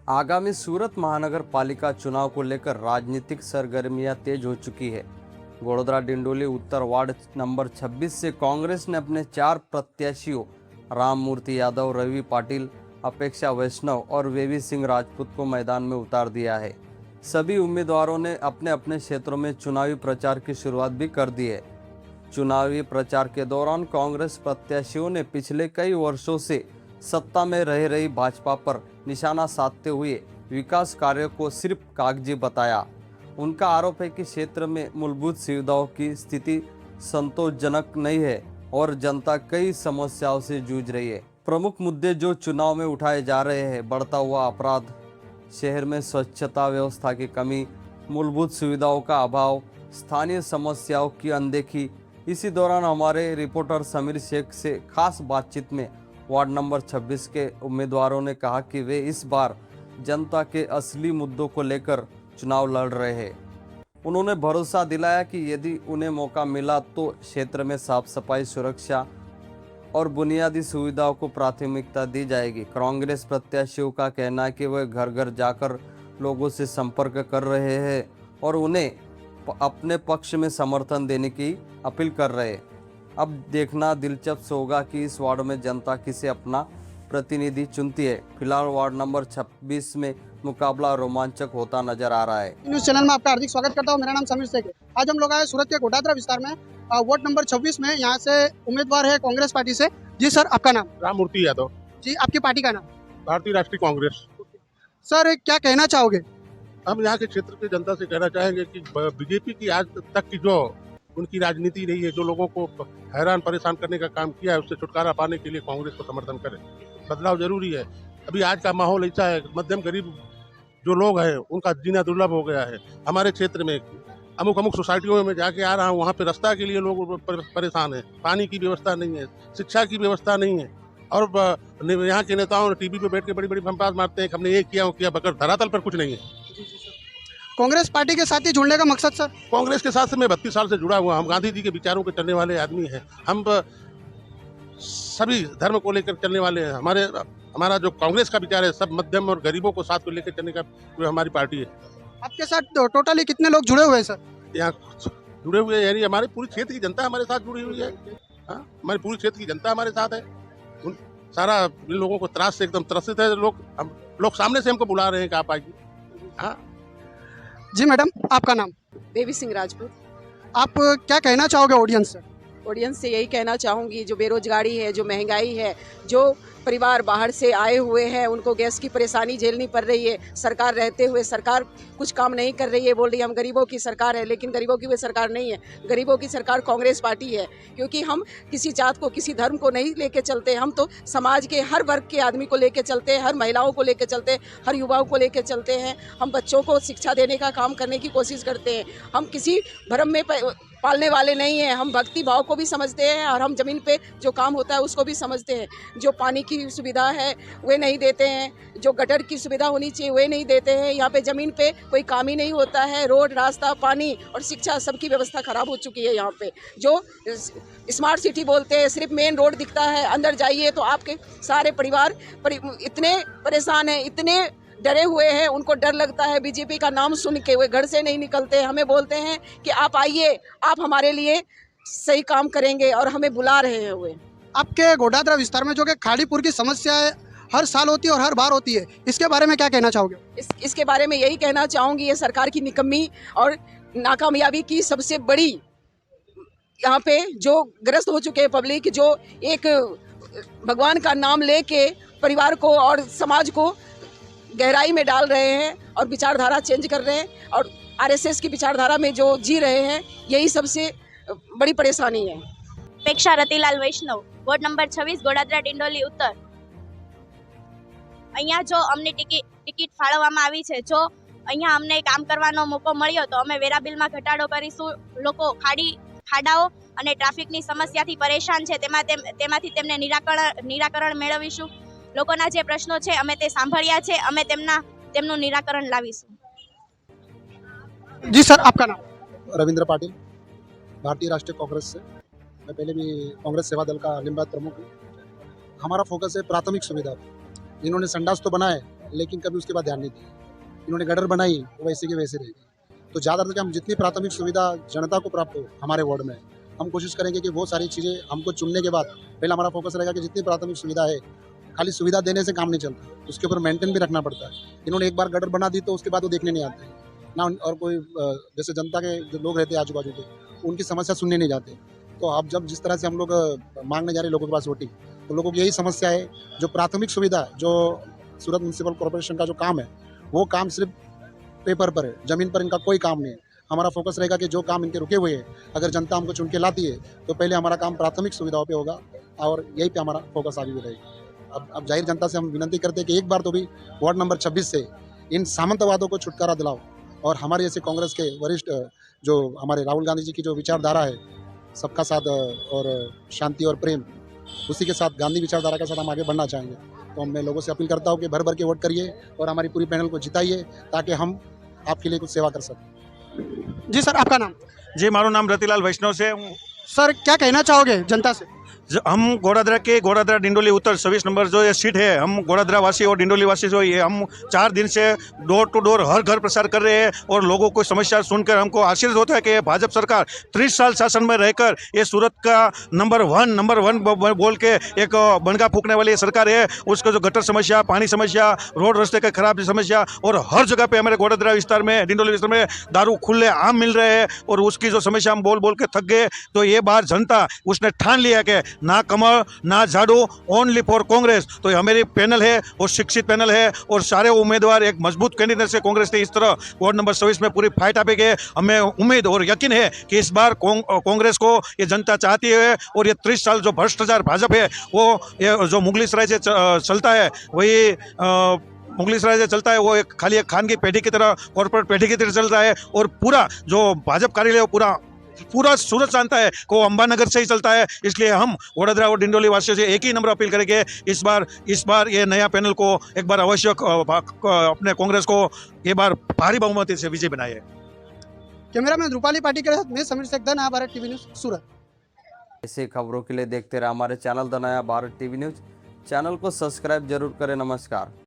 आगामी सूरत महानगर पालिका चुनाव को लेकर राजनीतिक सरगर्मियां तेज हो चुकी है। गोड़ोदरा डिंडोली उत्तर वार्ड नंबर 26 से कांग्रेस ने अपने 4 प्रत्याशियों राम मूर्ति यादव, रवि पाटिल, अपेक्षा वैष्णव और वेवी सिंह राजपूत को मैदान में उतार दिया है। सभी उम्मीदवारों ने अपने अपने क्षेत्रों में चुनावी प्रचार की शुरुआत भी कर दी है। चुनावी प्रचार के दौरान कांग्रेस प्रत्याशियों ने पिछले कई वर्षों से सत्ता में रह रही भाजपा पर निशाना साधते हुए विकास कार्यों को सिर्फ कागजी बताया। उनका आरोप है कि क्षेत्र में मूलभूत सुविधाओं की स्थिति संतोषजनक नहीं है और जनता कई समस्याओं से जूझ रही है। प्रमुख मुद्दे जो चुनाव में उठाए जा रहे हैं, बढ़ता हुआ अपराध, शहर में स्वच्छता व्यवस्था की कमी, मूलभूत सुविधाओं का अभाव, स्थानीय समस्याओं की अनदेखी। इसी दौरान हमारे रिपोर्टर समीर शेख से खास बातचीत में वार्ड नंबर 26 के उम्मीदवारों ने कहा कि वे इस बार जनता के असली मुद्दों को लेकर चुनाव लड़ रहे हैं। उन्होंने भरोसा दिलाया कि यदि उन्हें मौका मिला तो क्षेत्र में साफ सफाई, सुरक्षा और बुनियादी सुविधाओं को प्राथमिकता दी जाएगी। कांग्रेस प्रत्याशियों का कहना है कि वे घर घर जाकर लोगों से संपर्क कर रहे हैं और उन्हें अपने पक्ष में समर्थन देने की अपील कर रहे हैं। अब देखना दिलचस्प होगा कि इस वार्ड में जनता किसे अपना प्रतिनिधि चुनती है। फिलहाल वार्ड नंबर 26 में मुकाबला रोमांचक होता नजर आ रहा है। न्यूज चैनल में आपका हार्दिक स्वागत करता हूं। मेरा नाम समीर शेख है। आज हम लोग आए सूरत के गोडादरा विस्तार में, वार्ड नंबर 26 में। यहाँ से उम्मीदवार है कांग्रेस पार्टी से। जी सर, आपका नाम? राम मूर्ति यादव। जी, आपकी पार्टी का नाम? भारतीय राष्ट्रीय कांग्रेस। सर, क्या कहना चाहोगे? हम यहाँ के क्षेत्र की जनता से कहना चाहेंगे कि बीजेपी की आज तक की जो उनकी राजनीति रही है, जो लोगों को हैरान परेशान करने का काम किया है, उससे छुटकारा पाने के लिए कांग्रेस को समर्थन करें। बदलाव जरूरी है। अभी आज का माहौल ऐसा है, मध्यम गरीब जो लोग हैं उनका जीना दुर्लभ हो गया है। हमारे क्षेत्र में अमुक सोसाइटियों में जाके आ रहा हूँ, वहाँ पे रास्ता के लिए लोग परेशान हैं, पानी की व्यवस्था नहीं है, शिक्षा की व्यवस्था नहीं है। और यहाँ के नेताओं ने टीवी पे बैठ के बड़ी बड़ी भंपास मारते हैं कि हमने ये किया वो किया, बगैर धरातल पर कुछ नहीं है। कांग्रेस पार्टी के साथ ही जुड़ने का मकसद? सर, कांग्रेस के साथ से मैं 32 साल से जुड़ा हुआ। हम गांधी जी के विचारों पे चलने वाले आदमी हैं। हम सभी धर्म को लेकर चलने वाले हैं। हमारा जो कांग्रेस का विचार है, सब मध्यम और गरीबों को साथ को लेकर चलने का हमारी पार्टी है। आपके साथ टोटली कितने लोग जुड़े हुए हैं सर? यहाँ जुड़े हुए यानी हमारे पूरी क्षेत्र की जनता हमारे साथ जुड़ी हुई है। हाँ, हमारी पूरी क्षेत्र की जनता हमारे साथ है। सारा इन लोगों को त्रास से एकदम त्रसित है। लोग सामने से हमको बुला रहे हैं कि आप आइए। हाँ जी मैडम, आपका नाम? वेवी सिंह राजपूत। आप क्या कहना चाहोगे ऑडियंस से? ऑडियंस से यही कहना चाहूँगी, जो बेरोजगारी है, जो महंगाई है, जो परिवार बाहर से आए हुए हैं, उनको गैस की परेशानी झेलनी पड़ रही है। सरकार रहते हुए सरकार कुछ काम नहीं कर रही है। बोल रही है हम गरीबों की सरकार है, लेकिन गरीबों की वो सरकार नहीं है। गरीबों की सरकार कांग्रेस पार्टी है। क्योंकि हम किसी जात को, किसी धर्म को नहीं लेके चलते। हम तो समाज के हर वर्ग के आदमी को लेके चलते हैं, हर महिलाओं को लेके चलते हैं, हर युवाओं को लेके चलते हैं। हम बच्चों को शिक्षा देने का काम करने की कोशिश करते हैं। हम किसी भ्रम में पालने वाले नहीं हैं। हम भक्ति भाव को भी समझते हैं और हम ज़मीन पे जो काम होता है उसको भी समझते हैं। जो पानी की सुविधा है वे नहीं देते हैं, जो गटर की सुविधा होनी चाहिए वे नहीं देते हैं। यहाँ पे ज़मीन पे कोई काम ही नहीं होता है। रोड, रास्ता, पानी और शिक्षा सबकी व्यवस्था ख़राब हो चुकी है। यहाँ पे जो स्मार्ट सिटी बोलते हैं, सिर्फ मेन रोड दिखता है, अंदर जाइए तो आपके सारे परिवार इतने परेशान हैं, इतने डरे हुए हैं, उनको डर लगता है। बीजेपी का नाम सुन के वे घर से नहीं निकलते। हमें बोलते हैं कि आप आइए, आप हमारे लिए सही काम करेंगे और हमें बुला रहे हैं। वे आपके गोडादरा विस्तार में जो कि खाड़ीपुर की समस्या है, हर साल होती है और हर बार होती है, इसके बारे में क्या कहना चाहोगे? इसके बारे में यही कहना चाहूँगी, ये सरकार की निकम्मी और नाकामयाबी की सबसे बड़ी यहाँ पे जो ग्रस्त हो चुके हैं पब्लिक, जो एक भगवान का नाम लेके परिवार को और समाज को गहराई में डाल रहे हैं और विचारधारा चेंज कर रहे हैं और आरएसएस की विचारधारा में जो जी रहे हैं, यही सबसे बड़ी परेशानी है। अपेक्षा रतिलाल वैष्णव, वोर्ड नंबर 26, गोडादरा डिंडोली उत्तर। અહીંયા જો અમને ટિકિટ ફાળવવામાં આવી છે, જો અહીંયા અમને કામ કરવાનો મોકો મળ્યો તો અમે વેરા બિલમાં ઘટાડો કરીશું। લોકો ખાડાઓ અને ટ્રાફિકની સમસ્યાથી પરેશાન છે, તેમાંથી તેમને નિરાકરણ મેળવીશું। લોકોના જે પ્રશ્નો છે અમે તે સાંભળ્યા છે, અમે તેમનું નિરાકરણ લાવીશું। जी सर, आपका नाम? रविंद्र पाटिल, भारतीय राष्ट्रीय कांग्रेस से। मैं पहले भी कांग्रेस सेवा दल का लिम्बायत प्रमुख हूँ। हमारा फोकस है प्राथमिक सुविधा। इन्होंने संडास तो बनाए, लेकिन कभी उसके बाद ध्यान नहीं दिया। इन्होंने गटर बनाई, वो वैसे के वैसे रह गई। तो ज़्यादातर कि हम जितनी प्राथमिक सुविधा जनता को प्राप्त हो हमारे वार्ड में, हम कोशिश करेंगे कि वो सारी चीज़ें हमको चुनने के बाद पहले हमारा फोकस रहेगा कि जितनी प्राथमिक सुविधा है, खाली सुविधा देने से काम नहीं चलता, उसके ऊपर मेंटेन भी रखना पड़ता है। इन्होंने एक बार गटर बना दी तो उसके बाद वो देखने नहीं आते ना, और कोई जैसे जनता के जो लोग रहते हैं आजू बाजू के, उनकी समस्या सुनने नहीं जाते। तो अब जब जिस तरह से हम लोग मांगने जा रहे हैं लोगों के पास वोटिंग, तो लोगों की यही समस्या है, जो प्राथमिक सुविधा जो सूरत म्यूनसिपल कॉर्पोरेशन का जो काम है, वो काम सिर्फ पेपर पर है, ज़मीन पर इनका कोई काम नहीं है। हमारा फोकस रहेगा कि जो काम इनके रुके हुए हैं, अगर जनता हमको चुन के लाती है तो पहले हमारा काम प्राथमिक सुविधाओं पे होगा, और यही पे हमारा फोकस आगे भी रहेगा। अब जाहिर जनता से हम विनती करते हैं कि एक बार तो भी वार्ड नंबर 26 से इन सामंतवादों को छुटकारा दिलाओ, और हमारे जैसे कांग्रेस के वरिष्ठ जो हमारे राहुल गांधी जी की जो विचारधारा है, सबका साथ और शांति और प्रेम, उसी के साथ गांधी विचारधारा के साथ हम आगे बढ़ना चाहेंगे। तो मैं लोगों से अपील करता हूँ कि भर भर के वोट करिए और हमारी पूरी पैनल को जिताइए, ताकि हम आपके लिए कुछ सेवा कर सकें। जी सर, आपका नाम? जी, मारू नाम रतिलाल वैष्णव से हूँ। सर, क्या कहना चाहोगे जनता से? हम गोड़ादरा डिंडोली उत्तर 26 नंबर जो ये सीट है, हम गोड़ादरा वासी और डिंडोली वासी जो ये हम 4 दिन से डोर टू डोर हर घर प्रसार कर रहे हैं, और लोगों को समस्या सुनकर हमको आश्चर्य होता है कि भाजपा सरकार 30 साल शासन में रहकर ये सूरत का नंबर वन बोल के एक बनगा फूकने वाली सरकार है। उसका जो गटर समस्या, पानी समस्या, रोड रास्ते का खराब समस्या, और हर जगह पे हमारे गोड़ादरा विस्तार में, डिंडोली विस्तार में दारू खुले आम मिल रहे हैं, और उसकी जो समस्या हम बोल बोल के थक गए। तो ये बार जनता उसने ठान लिया कि ना कमल ना झाड़ू, ओनली फॉर कांग्रेस। तो हमारी पैनल है और शिक्षित पैनल है, और सारे उम्मीदवार एक मजबूत कैंडिडेट से कांग्रेस ने इस तरह वार्ड नंबर 26 में पूरी फाइट आपेंगे। हमें उम्मीद और यकीन है कि इस बार कांग्रेस को ये जनता चाहती है, और ये 30 साल जो भ्रष्टाचार भाजपा है, वो ये जो मुगली सराय से चलता है, वही मुगली सराय से चलता है, वो एक खाली एक खान की पेढ़ी की तरह, कॉर्पोरेट पेढ़ी की तरह चलता है। और पूरा जो भाजपा कार्यालय है, वो पूरा सूरत जानता है कि वो अंबानगर से ही चलता है। इसलिए हम वडोदरा और डिंडोली वासियों से एक ही नंबर अपील करेंगे, इस बार ये नया पैनल को एक बार अवश्य अपने कांग्रेस को ये बार भारी बहुमति से विजय बनाए। कैमरामैन रूपाली पाटी के साथ मैं समीर सेकदा, नया भारत टीवी न्यूज़, सूरत। ऐसे खबरों के लिए देखते रहे हमारे चैनल द नया भारत टीवी न्यूज़। चैनल को सब्सक्राइब जरूर करें। नमस्कार।